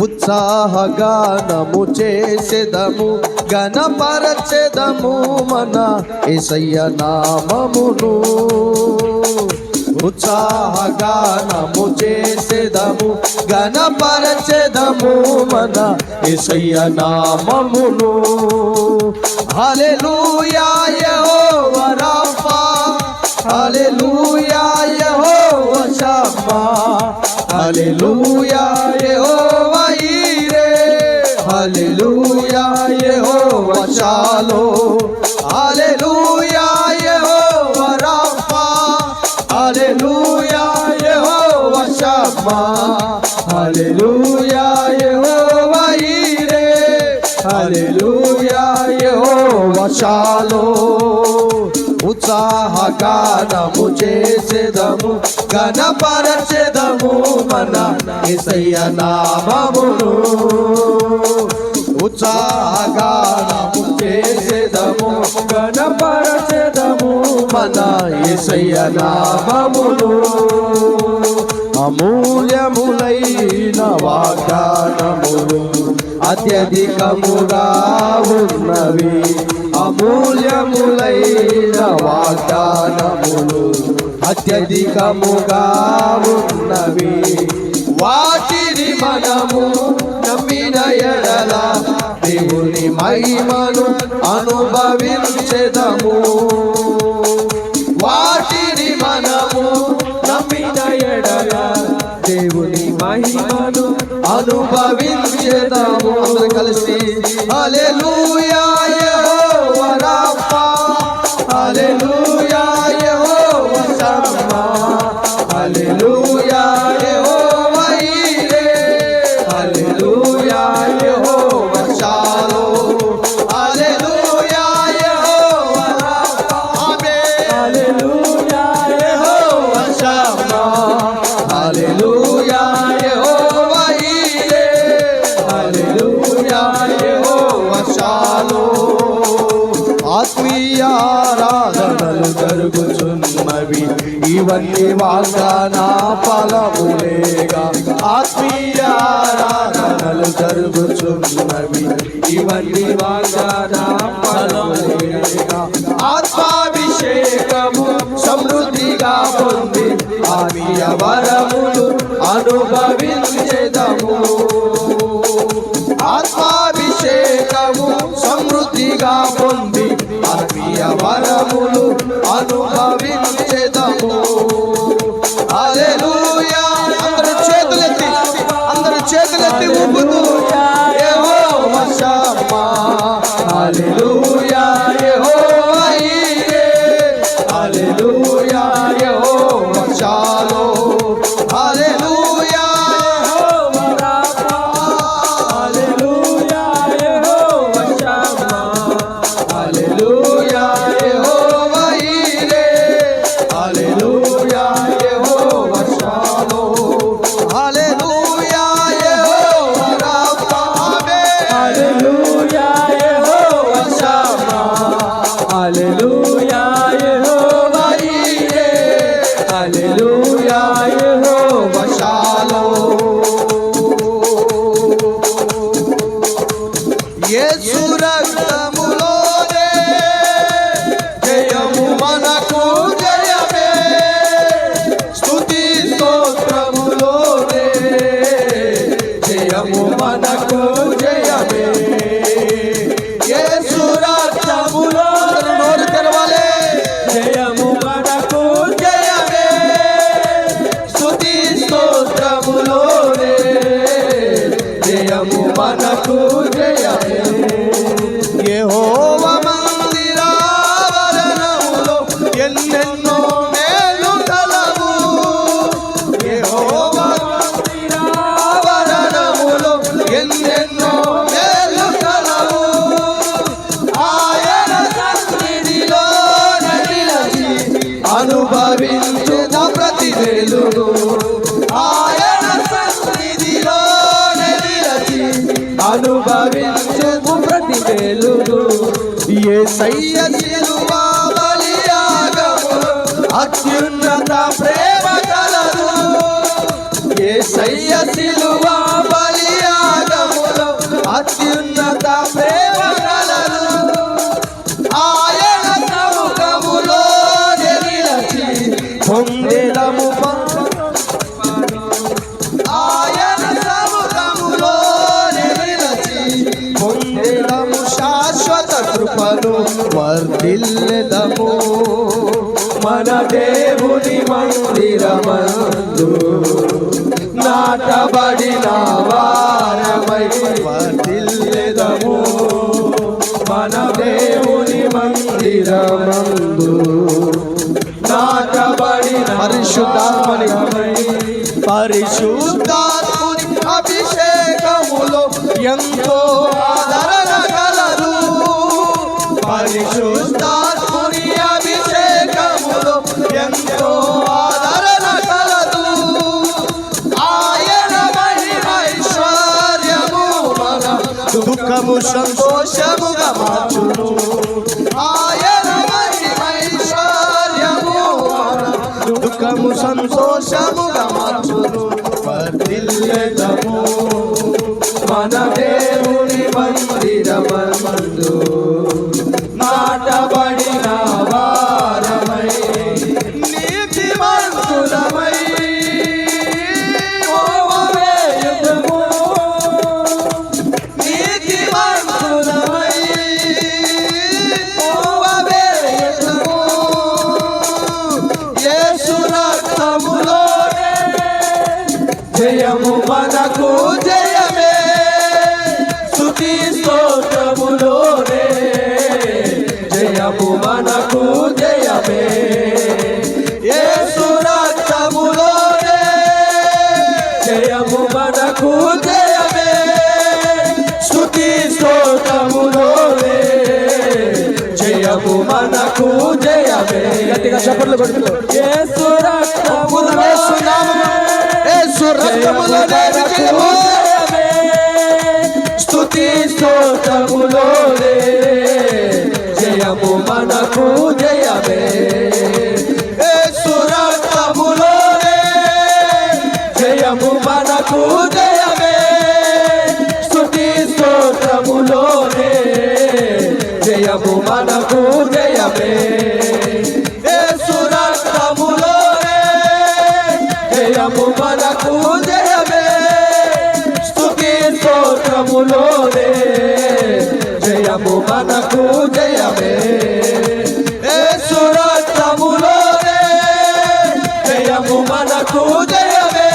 ఉత్సాహగానము చేసెదము, గణపరచెదము మన యేసయ్య నామమును. ఉత్సాహగానము చేసెదము, గణపరచెదము మన యేసయ్య నామమును. హల్లెలూయా యెహోవా రాఫా, హల్లెలూయా యెహోవా షమ్మా, హల్లెలూయా యెహోవా ఈరే, హల్లెలూయా యెహోవా షాలోమ్, హల్లెలూయా యెహోవా రాఫా, హల్లెలూయా యెహోవా షమ్మా, హల్లెలూయా యెహోవా ఈరే, హల్లెలూయా యెహోవా షాలోమ్. ఉత్సాహగానము చేసెదము, గణపరచెదము మన యేసయ్య నామమును. ఉత్సాహగానము చేసెదము, గణపరచెదము మన యేసయ్య నామమును. అమూల్యములైన వాగ్దానములు అత్యధికముగా ఉన్నవి, అమూల్యములైన వాగ్దానములు అత్యధికముగా ఉన్నవి. వాటిని మనము నమ్మిన ఎడల దేవుని మహిమను అనుభవించెదము. వాటిని మనము నమ్మిన ఎడల దేవుని మహిమను అనుభవించెదము. అందరూ కలిసి హల్లెలూయా యెహోవా రాఫా, హల్లెలూయా యెహోవా షమ్మా, హల్లెలూయా యెహోవా ఈరే, హల్లెలూయా యెహోవా షాలోమ్, హల్లెలూయా యెహోవా రాఫా, ఆమేన్, హల్లెలూయా యెహోవా షమ్మా, హల్లెలూయా యెహోవా ఈరే, హల్లెలూయా యెహోవా షాలోమ్. ఆత్మీయ ఆరాధనలు జరుగుచున్నవి, ఇవన్నీ వాగ్దాన ఫలములేగా. ఆత్మీయ ఆరాధనలు జరుగుచున్నవి, ఇవన్నీ వాగ్దాన ఫలములేగా. ఆత్మాభిషేకము సమృద్ధిగా పొంది ఆత్మీయ వరములు అనుభవించెదము. ఆత్మాభిషేకము సమృద్ధిగా పొంది ఆత్మీయ వరములు అనుభవించెదము. హల్లెలూయా. అందరూ చేతులెత్తి ఊపుతూ యెహోవా షమ్మా, హల్లెలూయా యెహోవా ఈరే, హల్లెలూయా యెహోవా షాలోమ్, హల్లెలూయా యెహోవా రాఫా, హల్లెలూయా యెహోవా షమ్మా, హల్లెలూయా యెహోవా ఈరే, హల్లెలూయా యెహోవా షాలోమ్, హల్లెలూయా యెహోవా రాఫా, ఆమేన్, హల్లెలూయా యెహోవా షమ్మా, హల్లెలూయా యెహోవా ఈరే, హల్లెలూయా యెహోవా షాలోమ్. యేసు రక్తములోనే జయము మనకు జయమే, స్తుతి స్తోత్రములోనే జయము మనకు జయమే. యేసు రక్తములో నోరు తెరవాలి, జయము మనకు జయమే, స్తుతి స్తోత్రములోనే జయము మనకు జయమే. యెహోవా మందిరావరణములో ఎన్నెన్నో మేలు కలవు, యెహోవా మందిరావరణములో ఎన్నెన్నో మేలు కలవు. ఆయన సన్నిధిలో నిలిచి అనుభవించుట ప్రతి మేలును, ఆయన సన్నిధిలో నిలిచి అనుభవించు ప్రతి మేలును. యేసయ్య శిలువ బలియాగములో అత్యున్నత ప్రేమ కలదు, యేసయ్య శిలువ బలియాగములో మన దేవుని మందిరమందు నాటబడిన వారమై వర్ధిల్లెదము. మన దేవుని మందిరమందు నాటబడిన పరిశుద్ధాత్మని అభిషేకములో ఎంతో ఆదరణ కలదు. పరిశుద్ధాత్మని అభిషేకములో ఎంతో ఆదరణ కలదు. ఆయన మహిమైశ్వర్యము మన దుఃఖము సంతోషముగా మార్చును. ఆయన మహిమైశ్వర్యము మన దుఃఖము సంతోషముగా మార్చును. వర్ధిల్లెదము మన దేవుని మందిరమందు నాటబడిన వారమై నీతిమంతులమై ఓవేయుదము. నీతిమంతులమై ఓవేయుదము. యేసు రక్తములోనే జయము మనకు జయమే. స్తుతి స్తోత్రములోనే జయము మనకు జయమే. యేసు రక్తములోనే జయము మనకు జయమే. స్తుతి స్తోత్రములోనే జయము మనకు జయమే. గట్టిగా చప్పట్లు కొడుతున్నారు. యేసు రక్తములోనే జయము స్తుతి స్తోత్రములోనే జయము మనకు జయమే. యేసు రక్తములోనే జయము మనకు జయమే. స్తుతి స్తోత్రములోనే జయము మనకు జయమే. యేసు రక్తములోనే జయము మనకు జయమే. స్తుతి స్తోత్రములోనే జయము మనకు జయమే. యేసు రక్తములోనే జయము మనకు జయమే.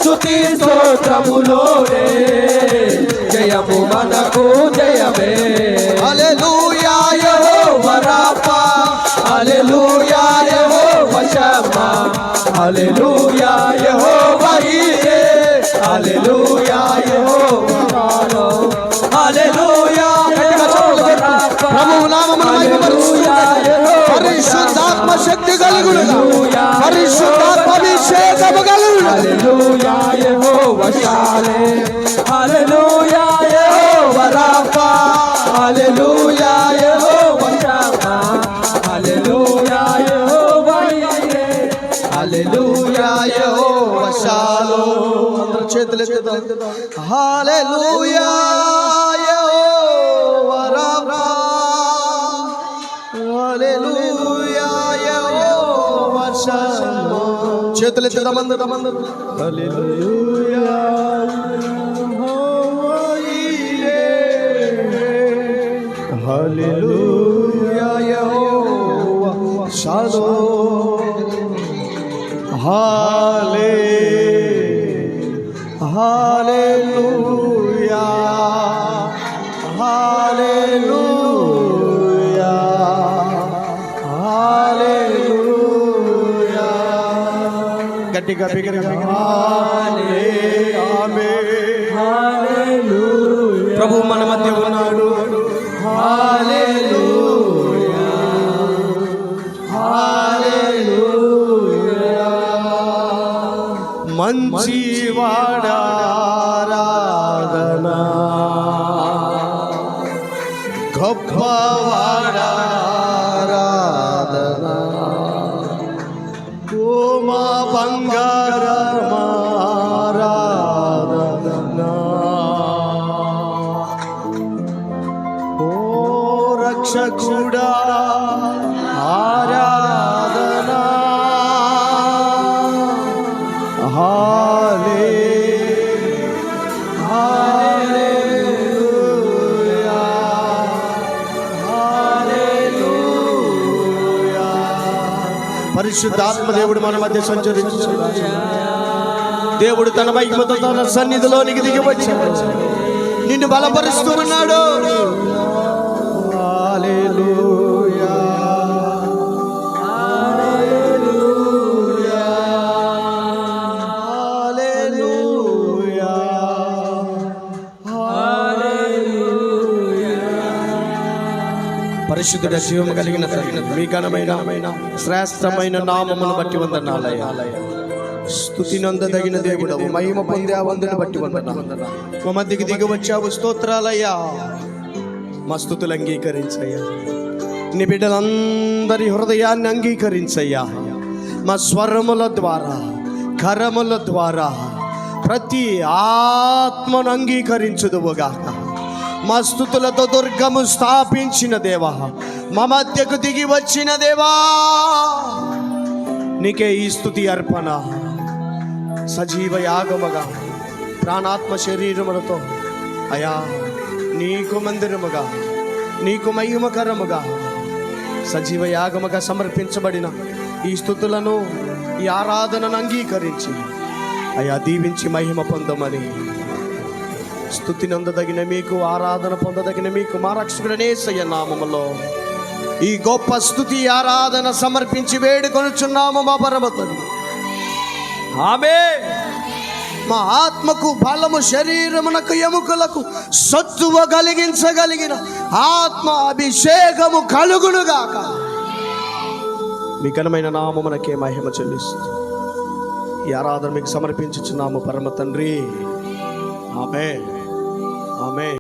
స్తుతి స్తోత్రములోనే జయము మనకు జయమే. హల్లెలూయా యెహోవా రాఫా, హల్లెలూయా యెహోవా షమ్మా, హల్లెలూయా యెహోవా ఈరే, హల్లెలూయా యెహోవా షాలో, హల్లెలూయా యెహోవా రాఫా. ప్రభువు నామమున మహిమపరచుగా. పరిశుద్ధాత్మ శక్తి కలుగునుగా. పరిశుద్ధాత్మ అభిషేకము కలుగునుగా. హల్లెలూయా యెహోవా షాలే, హల్లెలూయా యెహోవా రాఫా, హల్లెలూయా యెహోవా షమ్మా, హల్లెలూయా యెహోవా ఈరే, హల్లెలూయా యెహోవా షాలో. అందరూ చేతులు ఎత్తుదాం. హల్లెలూయా యెహోవా రాఫా, హల్లెలూయా యెహోవా షమ్మా. చేతులు ఎత్తుదాం అందరూ. హల్లెలూయా యెహోవా ఈరే, హల్లెలూయా యెహోవా షాలో. హల్లెలూయా హల్లెలూయా హల్లెలూయా. గట్టిగా బిగ్గరగా ప్రభు మన మధ్య ఉన్నాడు. హల్లెలూయా హల్లెలూయా. మంచివాడారాధనా, గొప్పవాడారాధనా, ఓ మా బంగారమారాధనా, ఓ రక్షకుడా ఆరాధనా. హల్లెలూయా పరిశుద్ధాత్మ దేవుడు మన మధ్య సంచరించుచున్నాడు. దేవుడు తన మహిమతో తన సన్నిధిలోనికి దిగి వచ్చాడు, నిన్ను బలపరుస్తూ ఉన్నాడు. హల్లెలూయా, హల్లెలూయా, హల్లెలూయా, హల్లెలూయా. పరిశుద్ధుడ జీవము కలిగిన మీ ఘనమైన శ్రేష్టమైన నామమును బట్టి వందనాలయ్యా. స్తుతి నందదగిన దేవుడవు, మహిమ పొందే వందను బట్టి వందనాలు. మా మధ్యకి దిగి వచ్చావు, స్తోత్రాలయ్యా. మా స్తుతులు అంగీకరించయ్యా. నీ బిడ్డలందరి హృదయాన్ని అంగీకరించయ్యా. మా స్వరముల ద్వారా, కరముల ద్వారా ప్రతి ఆత్మను అంగీకరించుదువుగాక. మా స్తుతులతో దుర్గము స్థాపించిన దేవా, మా మధ్యకు దిగి వచ్చిన దేవా, నీకే ఈ స్తుతి అర్పణ. సజీవ యాగముగా ప్రాణాత్మ శరీరములతో అయా నీకు మందిరముగా, నీకు మహిమకరముగా సజీవ యాగముగా సమర్పించబడిన ఈ స్తుతులను, ఈ ఆరాధనను అంగీకరించి అయా దీవించి మహిమ పొందమని, స్తుతి నందదగిన మీకు, ఆరాధన పొందదగిన మీకు మా రక్షకుడనే యేసయ్య నామములో ఈ గొప్ప స్తుతి ఆరాధన సమర్పించి వేడుకొనుచున్నాము మా పరమ తండ్రి. ఆమేన్. మా ఆత్మకు బలము, శరీరమునకు ఎముకలకు సత్తువ కలిగించగలిగిన ఆత్మ అభిషేకము కలుగునుగాక. మీ ఘనమైన నామమునకే మహిమ చెల్లిస్తూ ఈ ఆరాధన మీకు సమర్పించుచున్నాము పరమ తండ్రి. ఆమేన్, ఆమేన్.